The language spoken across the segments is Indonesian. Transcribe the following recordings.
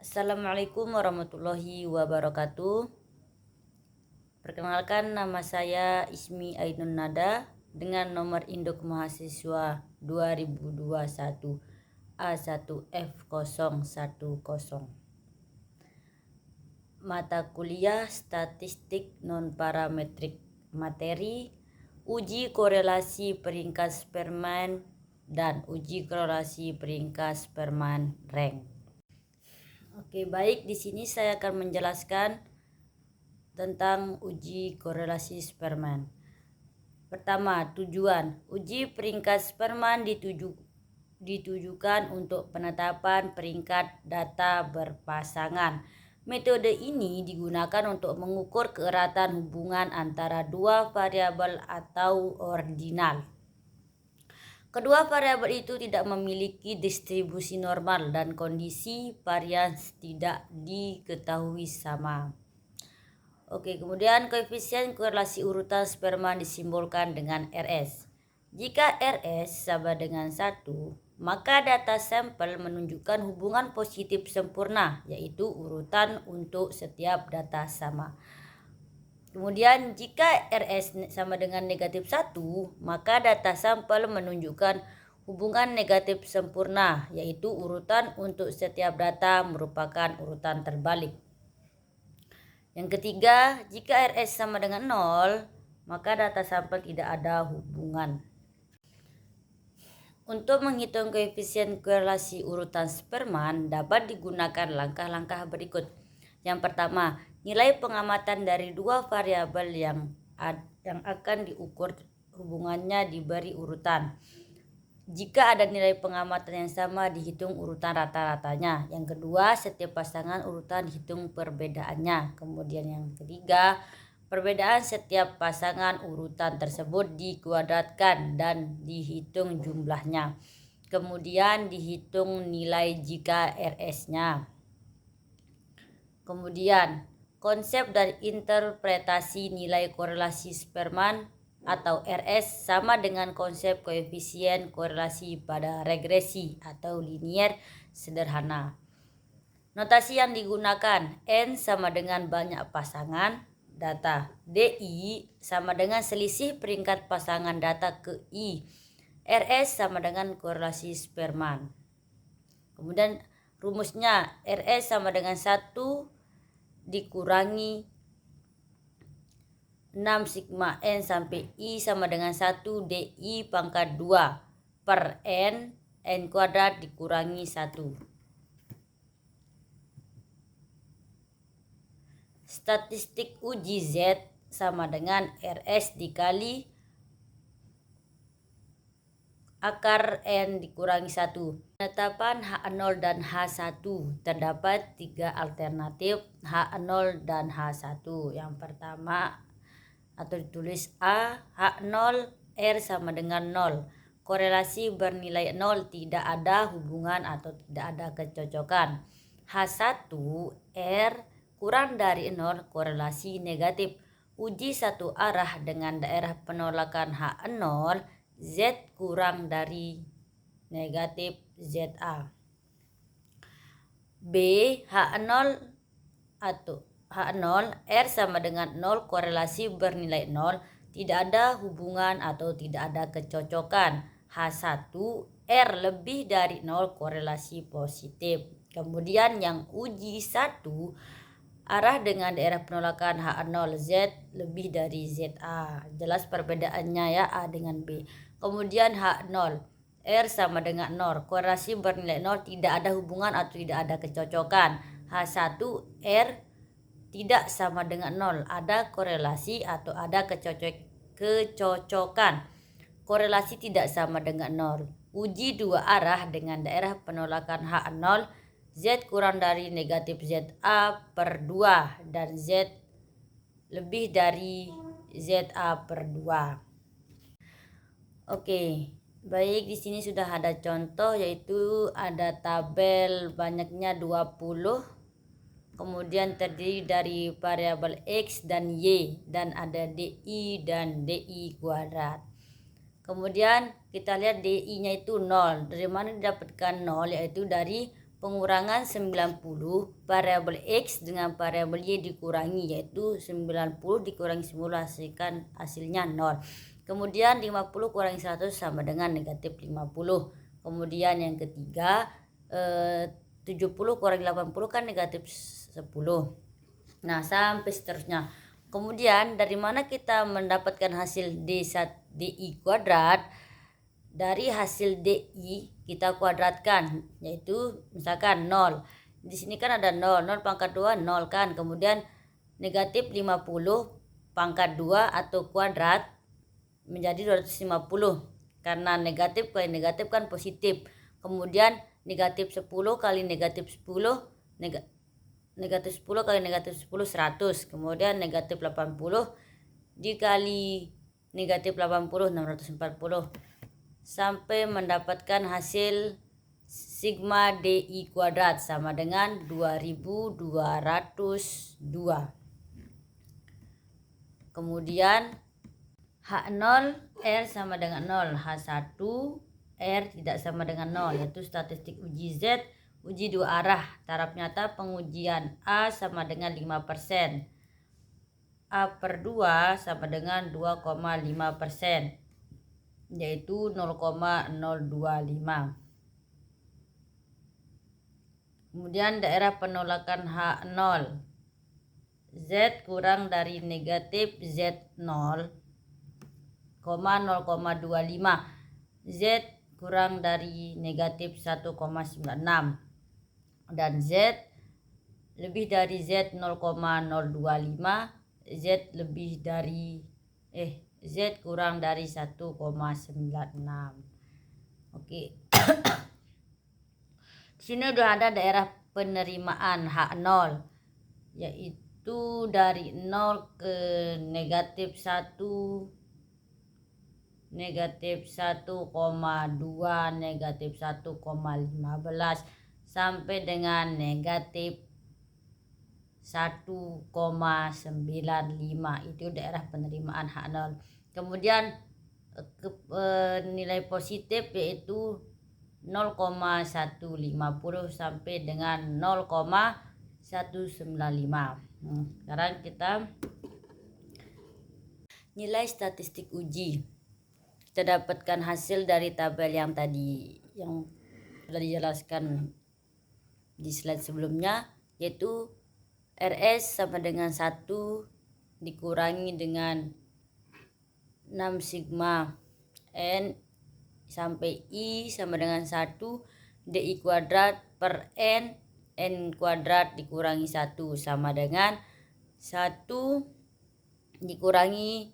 Assalamualaikum warahmatullahi wabarakatuh. Perkenalkan, nama saya Ismi Ainun Nada dengan nomor induk mahasiswa 2021 A1F010. Mata kuliah Statistik Non-Parametrik, materi uji korelasi peringkat Spearman dan uji korelasi peringkat Spearman rank. Oke, baik, di sini saya akan menjelaskan tentang uji korelasi Spearman. Pertama, tujuan. Uji peringkat Spearman ditujukan untuk penetapan peringkat data berpasangan. Metode ini digunakan untuk mengukur keeratan hubungan antara dua variabel atau ordinal. Kedua variabel itu tidak memiliki distribusi normal dan kondisi varians tidak diketahui sama. Oke, kemudian koefisien korelasi urutan Spearman disimbolkan dengan RS. Jika RS sama dengan 1, maka data sampel menunjukkan hubungan positif sempurna, yaitu urutan untuk setiap data sama. Kemudian jika RS sama dengan negatif 1, maka data sampel menunjukkan hubungan negatif sempurna, yaitu urutan untuk setiap data merupakan urutan terbalik. Yang ketiga, jika RS sama dengan 0, maka data sampel tidak ada hubungan. Untuk menghitung koefisien korelasi urutan Spearman dapat digunakan langkah-langkah berikut. Yang pertama, nilai pengamatan dari dua variabel yang akan diukur hubungannya diberi urutan. Jika ada nilai pengamatan yang sama, dihitung urutan rata-ratanya. Yang kedua, setiap pasangan urutan dihitung perbedaannya. Kemudian yang ketiga, perbedaan setiap pasangan urutan tersebut dikuadratkan dan dihitung jumlahnya. Kemudian dihitung nilai jika RS-nya. Kemudian konsep dan interpretasi nilai korelasi Spearman atau RS sama dengan konsep koefisien korelasi pada regresi atau linier sederhana. Notasi yang digunakan: N sama dengan banyak pasangan data, DI sama dengan selisih peringkat pasangan data ke I, RS sama dengan korelasi Spearman. Kemudian rumusnya, RS sama dengan 1 dikurangi 6 sigma N sampai I sama dengan 1 DI pangkat 2 per N kuadrat dikurangi 1. Statistik uji Z sama dengan RS dikali akar N dikurangi 1. Penetapan H0 dan H1 terdapat 3 alternatif H0 dan H1. Yang pertama atau ditulis A, H0 R sama dengan 0. Korelasi bernilai 0, tidak ada hubungan atau tidak ada kecocokan. H1 R kurang dari 0, korelasi negatif. Uji satu arah dengan daerah penolakan H0, Z kurang dari negatif ZA. B, H0 atau H0 R sama dengan 0, korelasi bernilai 0, tidak ada hubungan atau tidak ada kecocokan. H1 R lebih dari 0, korelasi positif. Kemudian yang uji 1 arah dengan daerah penolakan H0 Z lebih dari ZA. Jelas perbedaannya ya, A dengan B. Kemudian H0 R sama dengan 0, korelasi bernilai 0, tidak ada hubungan atau tidak ada kecocokan. H1 R tidak sama dengan 0, ada korelasi atau ada kecocokan. Korelasi tidak sama dengan 0. Uji dua arah dengan daerah penolakan H0, Z kurang dari negatif ZA per 2 dan Z lebih dari ZA per 2. Oke, baik, di sini sudah ada contoh, yaitu ada tabel banyaknya 20. Kemudian terdiri dari variabel X dan Y dan ada DI dan DI kuadrat. Kemudian kita lihat DI-nya itu 0. Dari mana didapatkan 0? Yaitu dari pengurangan 90 variabel X dengan variabel Y dikurangi, yaitu 90 dikurangi 10 hasilnya 0. Kemudian 50 kurangi 100 sama dengan negatif 50. Kemudian yang ketiga 70 kurangi 80 kan negatif 10. Nah sampai seterusnya. Kemudian dari mana kita mendapatkan hasil DI kuadrat? Dari hasil DI kita kuadratkan, yaitu misalkan 0. Di sini kan ada 0, 0 pangkat 2 0 kan. Kemudian negatif 50 pangkat 2 atau kuadrat menjadi 250. Karena negatif kali negatif kan positif. Kemudian negatif 10 kali negatif 10 negatif 10 kali negatif 10 100. Kemudian negatif 80 dikali negatif 80 640 sampai mendapatkan hasil sigma DI kuadrat sama dengan 2202. Kemudian H0 R sama dengan 0, H1 R tidak sama dengan 0, yaitu statistik uji Z uji dua arah. Taraf nyata pengujian A sama dengan 5%, A/2 sama dengan 2,5%, yaitu 0,025. Kemudian daerah penolakan H0, Z kurang dari negatif Z0, 0,25, Z kurang dari negatif 1,96, dan Z lebih dari Z 0,025, Z lebih dari Z kurang dari 1,96. Oke. Di sini udah ada daerah penerimaan H0, yaitu dari 0 ke negatif 1, negatif 1,2, negatif 1,15 sampai dengan negatif 1,95. Itu daerah penerimaan H0. Kemudian nilai positif yaitu 0,150 sampai dengan 0,195. Sekarang kita nilai statistik uji. Kita dapatkan hasil dari tabel yang tadi yang sudah dijelaskan di slide sebelumnya, yaitu RS sama dengan 1 dikurangi dengan 6 sigma N sampai I sama dengan 1 DI kuadrat per N kuadrat dikurangi 1 sama dengan 1 dikurangi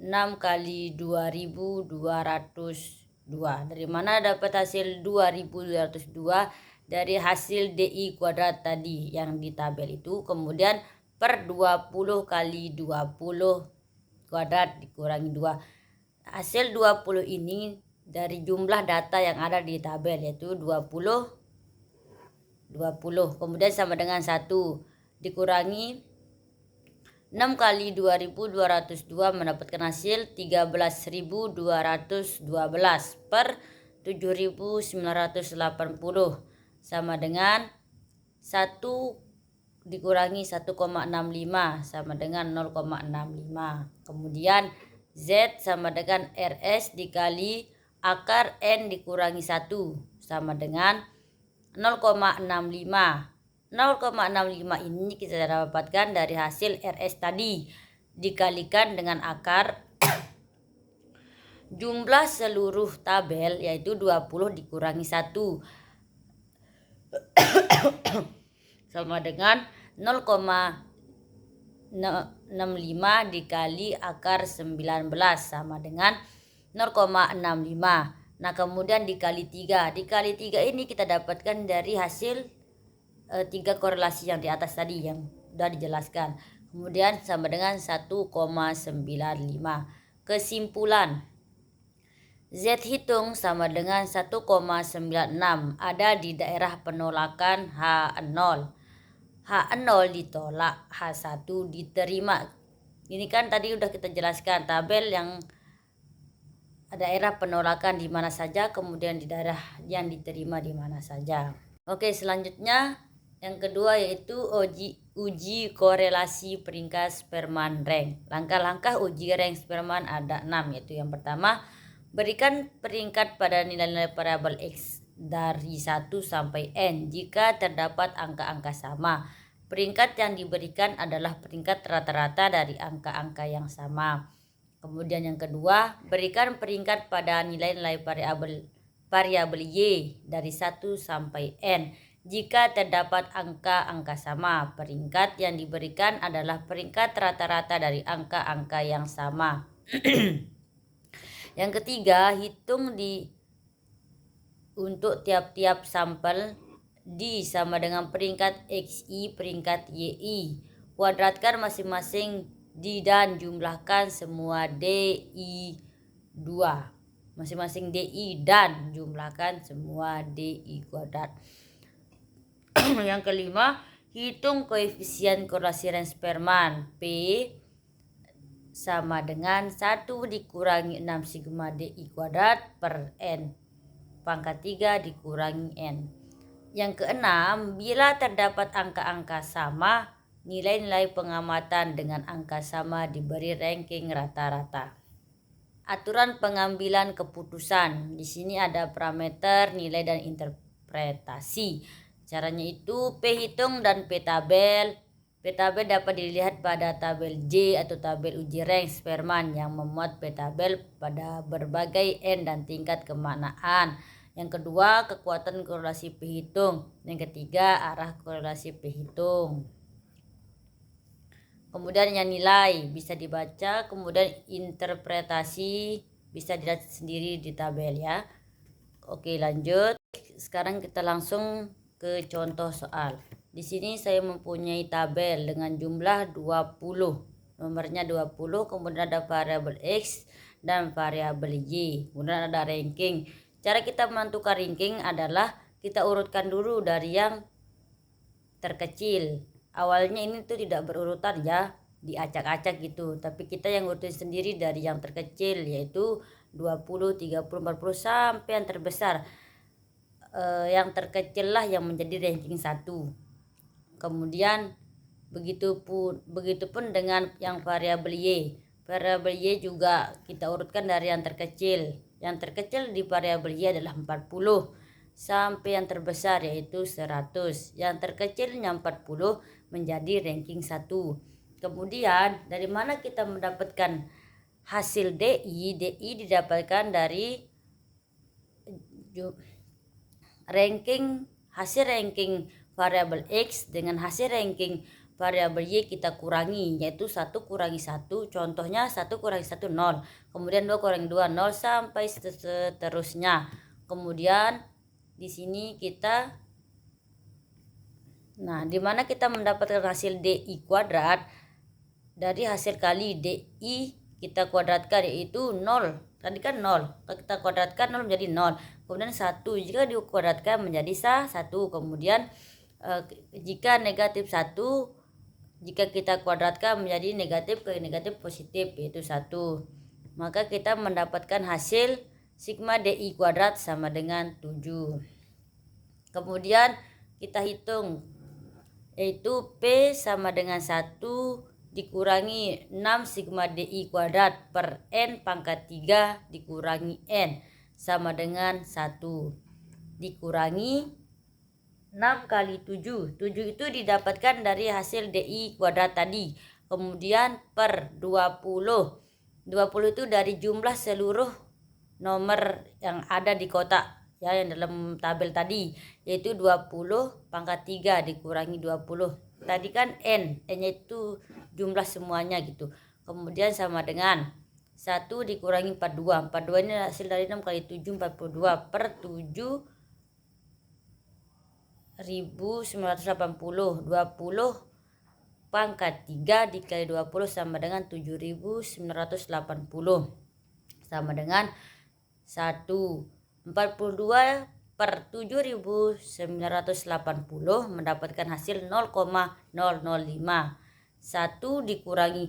6 kali 2202. Dari mana dapat hasil 2202? Dari hasil DI kuadrat tadi yang di tabel itu, kemudian per 20 kali 20 kuadrat dikurangi 2. Hasil 20 ini dari jumlah data yang ada di tabel, yaitu 20, kemudian sama dengan 1 dikurangi 6 kali 2202 mendapatkan hasil 13.212 per 7.980 sama dengan 1 dikurangi 1,65 sama dengan 0,65. Kemudian Z sama dengan RS dikali akar N dikurangi 1 sama dengan 0,65. 0,65 ini kita dapatkan dari hasil RS tadi dikalikan dengan akar jumlah seluruh tabel, yaitu 20 dikurangi 1 sama dengan 0,65 dikali akar 19 sama dengan 0,65. Nah kemudian dikali 3. Dikali 3 ini kita dapatkan dari hasil 3 korelasi yang di atas tadi yang sudah dijelaskan. Kemudian sama dengan 1,95. Kesimpulan, Z hitung sama dengan 1,96 ada di daerah penolakan H0. H0 ditolak, H1 diterima. Ini kan tadi udah kita jelaskan tabel yang daerah penolakan di mana saja, kemudian di daerah yang diterima di mana saja. Oke, selanjutnya yang kedua yaitu uji korelasi peringkat Spearman rank. Langkah-langkah uji rank Spearman ada 6, yaitu yang pertama, berikan peringkat pada nilai-nilai variabel X dari 1 sampai N jika terdapat angka-angka sama. Peringkat yang diberikan adalah peringkat rata-rata dari angka-angka yang sama. Kemudian yang kedua, berikan peringkat pada nilai-nilai variabel Y dari 1 sampai N. Jika terdapat angka-angka sama, peringkat yang diberikan adalah peringkat rata-rata dari angka-angka yang sama. Yang ketiga, hitung untuk tiap-tiap sampel D sama dengan peringkat XI, peringkat YI. Kuadratkan masing-masing D dan jumlahkan semua DI2. Masing-masing DI dan jumlahkan semua DI kuadrat. Yang kelima, hitung koefisien korelasi rank Spearman P sama dengan 1 dikurangi 6 sigma DI kuadrat per N pangkat 3 dikurangi N. Yang keenam, bila terdapat angka-angka sama, nilai-nilai pengamatan dengan angka sama diberi ranking rata-rata. Aturan pengambilan keputusan. Di sini ada parameter, nilai, dan interpretasi. Caranya itu P hitung dan P tabel. P tabel dapat dilihat pada tabel J atau tabel uji rank Spearman yang memuat P tabel pada berbagai N dan tingkat kemaknaan. Yang kedua, kekuatan korelasi P hitung. Yang ketiga, arah korelasi P hitung. Kemudian yang nilai bisa dibaca, kemudian interpretasi bisa dilihat sendiri di tabel ya. Oke, lanjut. Sekarang kita langsung ke contoh soal. Di sini saya mempunyai tabel dengan jumlah 20. Nomornya 20, kemudian ada variabel X dan variabel Y. Kemudian ada ranking. Cara kita menentukan ranking adalah kita urutkan dulu dari yang terkecil. Awalnya ini tuh tidak berurutan ya, diacak-acak gitu, tapi kita yang urutin sendiri dari yang terkecil yaitu 20, 30, 40 sampai yang terbesar. Yang terkecil lah yang menjadi ranking 1. Kemudian begitupun dengan yang variabel Y. Variabel Y juga kita urutkan dari yang terkecil. Yang terkecil di variabel Y adalah 40 sampai yang terbesar yaitu 100. Yang terkecilnya 40 menjadi ranking 1. Kemudian dari mana kita mendapatkan hasil DI? DI didapatkan dari hasil ranking variabel X dengan hasil ranking variabel Y kita kurangi, yaitu 1 kurangi 1, contohnya 1 kurangi 1 0, kemudian 2 kurangi 2 0 sampai seterusnya. Kemudian di sini kita di mana kita mendapatkan hasil DI kuadrat dari hasil kali DI kita kuadratkan yaitu 0. Tadi kan 0, kita kuadratkan 0 menjadi 0. Kemudian 1 jika dikuadratkan menjadi 1. Kemudian jika negatif 1, jika kita kuadratkan menjadi negatif ke negatif positif yaitu 1. Maka kita mendapatkan hasil sigma DI kuadrat sama dengan 7. Kemudian kita hitung yaitu P sama dengan 1 dikurangi 6 sigma DI kuadrat per N pangkat 3 dikurangi N sama dengan 1 dikurangi 6 kali 7. 7 itu didapatkan dari hasil DI kuadrat tadi. Kemudian per 20. 20 itu dari jumlah seluruh nomor yang ada di kotak ya yang dalam tabel tadi, yaitu 20 pangkat 3 dikurangi 20. Tadi kan N-nya itu jumlah semuanya gitu. Kemudian sama dengan 1 dikurangi 42. 42 ini hasil dari 6 kali 7, 42 per 7.980. 20 pangkat 3 dikali 20 sama dengan 7.980 sama dengan 1. 42 per 7.980 mendapatkan hasil 0,005. 1 dikurangi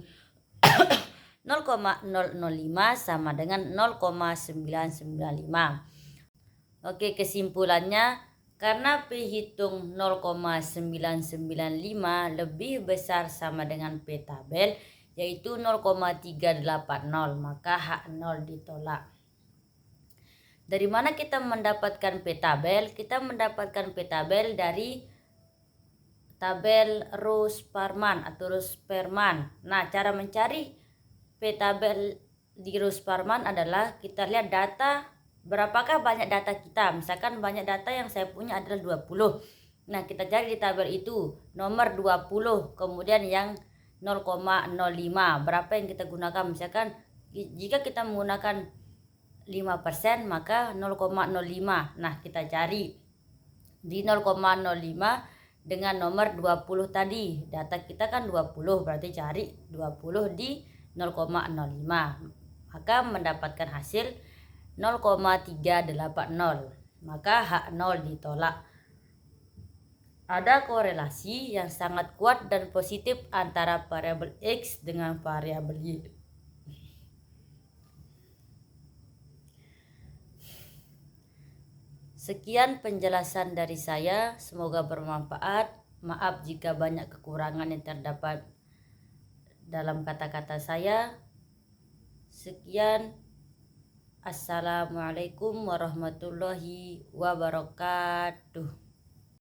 0,005 sama dengan 0,995. Oke, kesimpulannya Karena P hitung 0,995 lebih besar sama dengan P tabel, yaitu 0,380, maka H0 ditolak. Dari mana kita mendapatkan P tabel? Kita mendapatkan P tabel dari tabel Rose-Parman atau Rose-Parman. Nah, cara mencari P tabel di Rose-Parman adalah kita lihat data, berapakah banyak data kita. Misalkan banyak data yang saya punya adalah 20. Nah, kita cari di tabel itu nomor 20, kemudian yang 0,05. Berapa yang kita gunakan? Misalkan jika kita menggunakan 5%, maka 0,05. Nah, kita cari di 0,05 dengan nomor 20 tadi. Data kita kan 20, berarti cari 20 di 0,05, maka mendapatkan hasil 0,380, maka H0 ditolak. Ada korelasi yang sangat kuat dan positif antara variabel X dengan variabel Y. Sekian penjelasan dari saya, semoga bermanfaat. Maaf jika banyak kekurangan yang terdapat dalam kata-kata saya. Sekian, assalamualaikum warahmatullahi wabarakatuh.